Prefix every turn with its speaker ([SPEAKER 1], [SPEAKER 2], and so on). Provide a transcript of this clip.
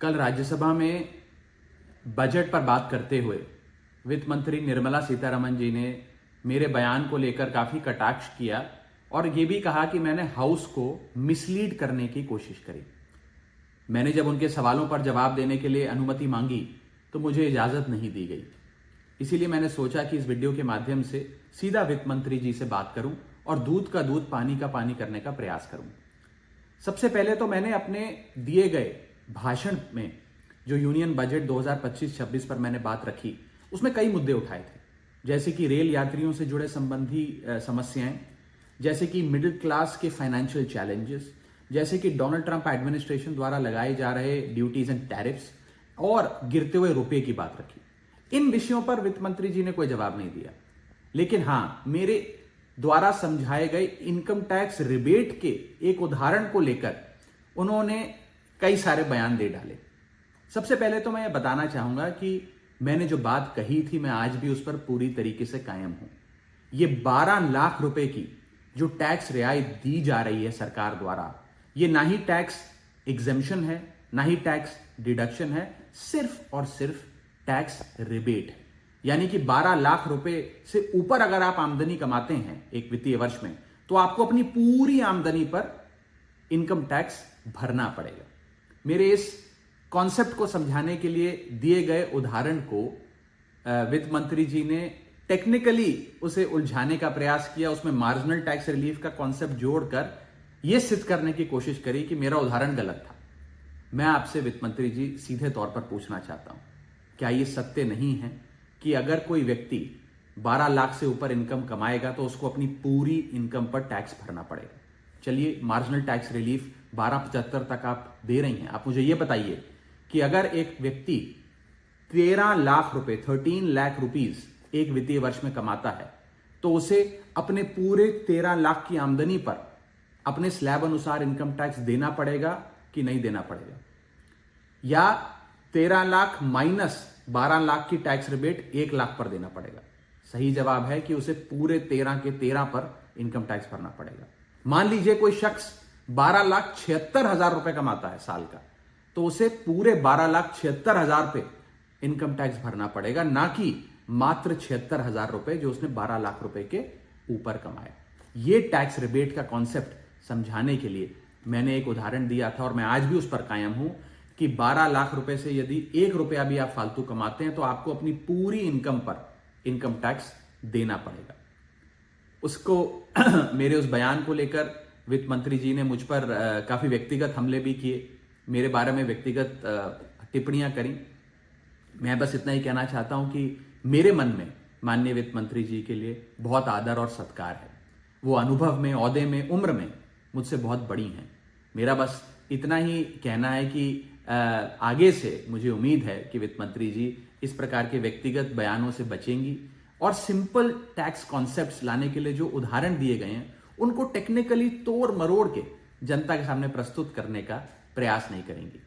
[SPEAKER 1] कल राज्यसभा में बजट पर बात करते हुए वित्त मंत्री निर्मला सीतारमण जी ने मेरे बयान को लेकर काफी कटाक्ष किया और ये भी कहा कि मैंने हाउस को मिसलीड करने की कोशिश करी। मैंने जब उनके सवालों पर जवाब देने के लिए अनुमति मांगी तो मुझे इजाजत नहीं दी गई। इसीलिए मैंने सोचा कि इस वीडियो के माध्यम से सीधा वित्त मंत्री जी से बात करूं और दूध का दूध पानी का पानी करने का प्रयास करूं। सबसे पहले तो मैंने अपने दिए गए भाषण में जो यूनियन बजट 2025-26 पर मैंने बात रखी उसमें कई मुद्दे उठाए थे, जैसे कि रेल यात्रियों से जुड़े संबंधी समस्याएं, जैसे कि मिडिल क्लास के फाइनेंशियल चैलेंजेस, जैसे कि डोनाल्ड ट्रंप एडमिनिस्ट्रेशन द्वारा लगाए जा रहे ड्यूटीज एंड टैरिफ्स और गिरते हुए रुपए की बात रखी। इन विषयों पर वित्त मंत्री जी ने कोई जवाब नहीं दिया, लेकिन हां, मेरे द्वारा समझाए गए इनकम टैक्स रिबेट के एक उदाहरण को लेकर उन्होंने कई सारे बयान दे डाले। सबसे पहले तो मैं ये बताना चाहूंगा कि मैंने जो बात कही थी मैं आज भी उस पर पूरी तरीके से कायम हूं। ये 12 लाख रुपए की जो टैक्स रियायत दी जा रही है सरकार द्वारा, ये ना ही टैक्स एग्जेम्पशन है, ना ही टैक्स डिडक्शन है, सिर्फ और सिर्फ टैक्स रिबेट है। यानी कि 12 लाख रुपए से ऊपर अगर आप आमदनी कमाते हैं एक वित्तीय वर्ष में, तो आपको अपनी पूरी आमदनी पर इनकम टैक्स भरना पड़ेगा। मेरे इस कॉन्सेप्ट को समझाने के लिए दिए गए उदाहरण को वित्त मंत्री जी ने टेक्निकली उसे उलझाने का प्रयास किया, उसमें मार्जिनल टैक्स रिलीफ का कॉन्सेप्ट जोड़कर यह सिद्ध करने की कोशिश करी कि मेरा उदाहरण गलत था। मैं आपसे वित्त मंत्री जी सीधे तौर पर पूछना चाहता हूं, क्या यह सत्य नहीं है कि अगर कोई व्यक्ति 12 लाख से ऊपर इनकम कमाएगा तो उसको अपनी पूरी इनकम पर टैक्स भरना पड़ेगा? चलिए, मार्जिनल टैक्स रिलीफ 1275 तक आप दे रही हैं। आप मुझे यह बताइए कि अगर एक व्यक्ति 13 लाख रुपए 13 लाख रुपीज एक वित्तीय वर्ष में कमाता है तो उसे अपने पूरे 13 लाख की आमदनी पर अपने स्लैब अनुसार इनकम टैक्स देना पड़ेगा कि नहीं देना पड़ेगा? या 13 लाख माइनस 12 लाख की टैक्स रिबेट 1 लाख पर देना पड़ेगा? सही जवाब है कि उसे पूरे 13 के 13 पर इनकम टैक्स भरना पड़ेगा। मान लीजिए कोई शख्स 12,76,000 रुपए कमाता है साल का, तो उसे पूरे 12,76,000 पे इनकम टैक्स भरना पड़ेगा, ना कि मात्र 76,000 रुपए जो उसने 12 लाख रुपए के ऊपर कमाया। यह टैक्स रिबेट का कॉन्सेप्ट समझाने के लिए मैंने एक उदाहरण दिया था और मैं आज भी उस पर कायम हूं कि 12 लाख रुपए से यदि 1 रुपया भी आप फालतू कमाते हैं तो आपको अपनी पूरी इनकम पर इनकम टैक्स देना पड़ेगा। उसको मेरे उस बयान को लेकर वित्त मंत्री जी ने मुझ पर काफी व्यक्तिगत हमले भी किए, मेरे बारे में व्यक्तिगत टिप्पणियां करी। मैं बस इतना ही कहना चाहता हूं कि मेरे मन में माननीय वित्त मंत्री जी के लिए बहुत आदर और सत्कार है। वो अनुभव में, ओहदे में, उम्र में मुझसे बहुत बड़ी हैं। मेरा बस इतना ही कहना है कि आगे से मुझे उम्मीद है कि वित्त मंत्री जी इस प्रकार के व्यक्तिगत बयानों से बचेंगी और सिंपल टैक्स कॉन्सेप्ट्स लाने के लिए जो उदाहरण दिए गए हैं उनको टेक्निकली तोड़ मरोड़ के जनता के सामने प्रस्तुत करने का प्रयास नहीं करेंगी।